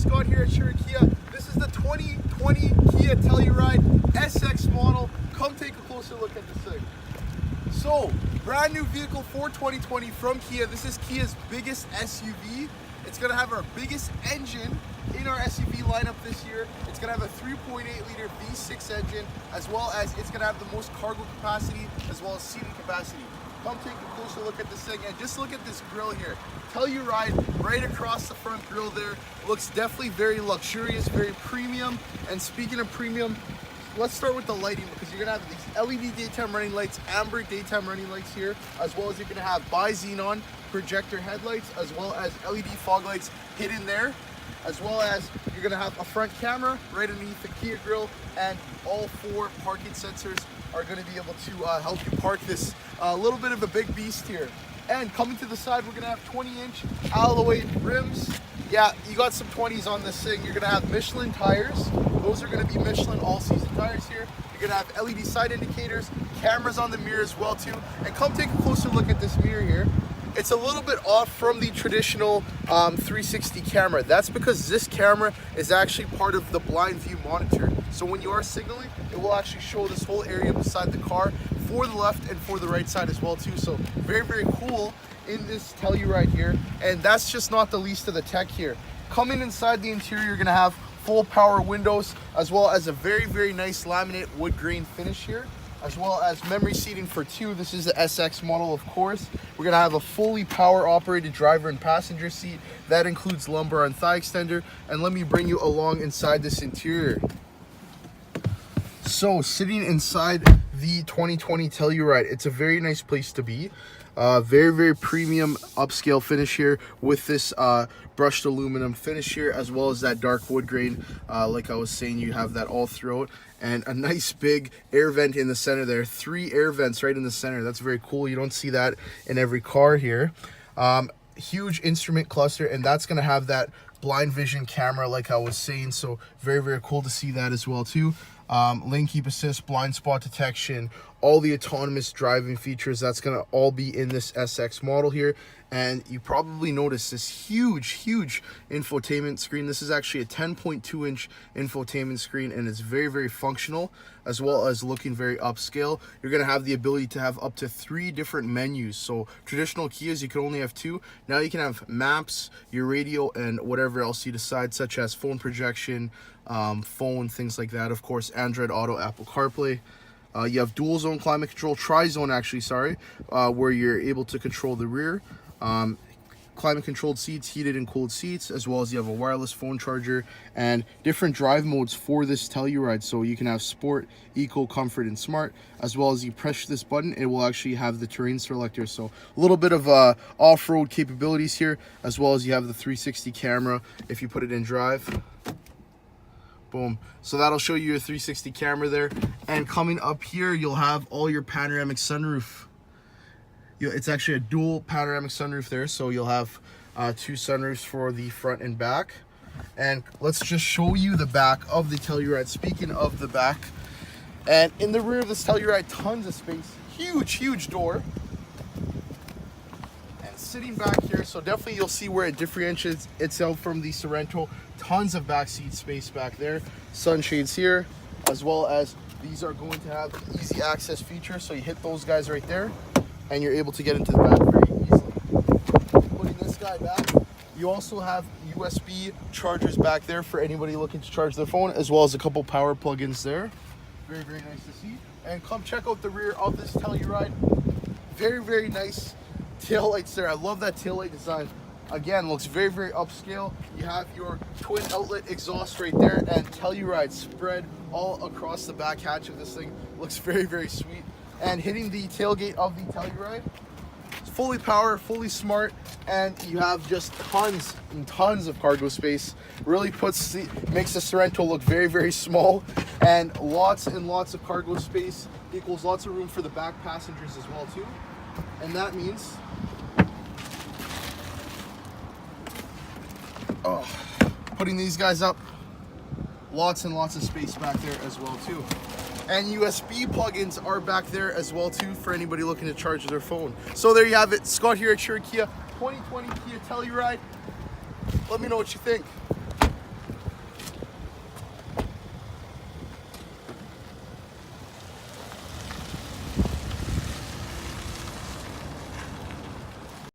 Scott here at Kia. This is the 2020 Kia Telluride SX model. Come take a closer look at this thing. So, brand new vehicle for 2020 from Kia. This is Kia's biggest SUV. It's going to have our biggest engine in our SUV lineup this year. It's going to have a 3.8 liter V6 engine, as well as it's going to have the most cargo capacity as well as seating capacity. Come take a closer look at this thing and just look at this grille here. Telluride right across the front grille there. Looks definitely very luxurious, very premium. And speaking of premium, let's start with the lighting, because you're gonna have these LED daytime running lights, amber daytime running lights here, as well as you're gonna have bi-xenon projector headlights, as well as LED fog lights hidden there, as well as you're gonna have a front camera right underneath the Kia grille, and all 4 parking sensors are gonna be able to help you park this little bit of a big beast here. And coming to the side, we're gonna have 20-inch alloy rims. Yeah, you got some 20s on this thing. You're gonna have Michelin tires. Those are gonna be Michelin all-season tires here. You're gonna have LED side indicators, cameras on the mirror as well too. And come take a closer look at this mirror here. It's a little bit off from the traditional 360 camera. That's because this camera is actually part of the blind view monitor. So when you are signaling, it will actually show this whole area beside the car for the left and for the right side as well too. So very, very cool in this Telluride here. And that's just not the least of the tech here. Coming inside the interior, you're gonna have full power windows, as well as a very, very nice laminate wood grain finish here, as well as memory seating for 2. This is the SX model, of course. We're gonna have a fully power operated driver and passenger seat. That includes lumbar and thigh extender. And let me bring you along inside this interior. So sitting inside the 2020 Telluride, it's a very nice place to be. Very, very premium upscale finish here with this brushed aluminum finish here, as well as that dark wood grain. Like I was saying, you have that all throughout, and a nice big air vent in the center there. 3 air vents right in the center. That's very cool. You don't see that in every car here. Huge instrument cluster, and that's going to have that blind vision camera like I was saying. So very, very cool to see that as well too. Lane keep assist, blind spot detection, all the autonomous driving features. That's going to all be in this SX model here. And you probably noticed this huge infotainment screen. This is actually a 10.2 inch infotainment screen, and it's very, very functional, as well as looking very upscale. You're going to have the ability to have up to 3 different menus. So traditional Kias, you could only have 2. Now you can have maps, your radio, and whatever else you decide, such as phone projection, phone, things like that. Of course, Android Auto, Apple CarPlay. You have dual zone climate control, tri-zone actually, sorry, where you're able to control the rear. Climate controlled seats, heated and cooled seats, as well as you have a wireless phone charger and different drive modes for this Telluride. So you can have sport, eco, comfort, and smart, as well as you press this button, it will actually have the terrain selector. So a little bit of off-road capabilities here, as well as you have the 360 camera if you put it in drive. Boom. So that'll show you your 360 camera there. And coming up here, you'll have all your panoramic sunroof. It's actually a dual panoramic sunroof there, so you'll have 2 sunroofs for the front and back. And let's just show you the back of the Telluride. Speaking of the back, and in the rear of this Telluride, tons of space. Huge door. And sitting back here, so definitely you'll see where it differentiates itself from the Sorento. Tons of backseat space back there. Sunshades here, as well as these are going to have easy access features. So you hit those guys right there, and you're able to get into the back very easily. Putting this guy back, you also have USB chargers back there for anybody looking to charge their phone, as well as a couple power plugins there. Very, very nice to see. And come check out the rear of this Telluride. Very, very nice taillights there. I love that taillight design. Again, looks very, very upscale. You have your twin outlet exhaust right there, and Telluride spread all across the back hatch of this thing. Looks very, very sweet. And hitting the tailgate of the Telluride, it's fully power, fully smart, and you have just tons and tons of cargo space. Really makes the Sorento look very, very small, and lots of cargo space equals lots of room for the back passengers as well too. And that means putting these guys up, lots and lots of space back there as well too. And USB plugins are back there as well too for anybody looking to charge their phone. So there you have it. Scott here at Kia 2020 Kia Telluride. Let me know what you think.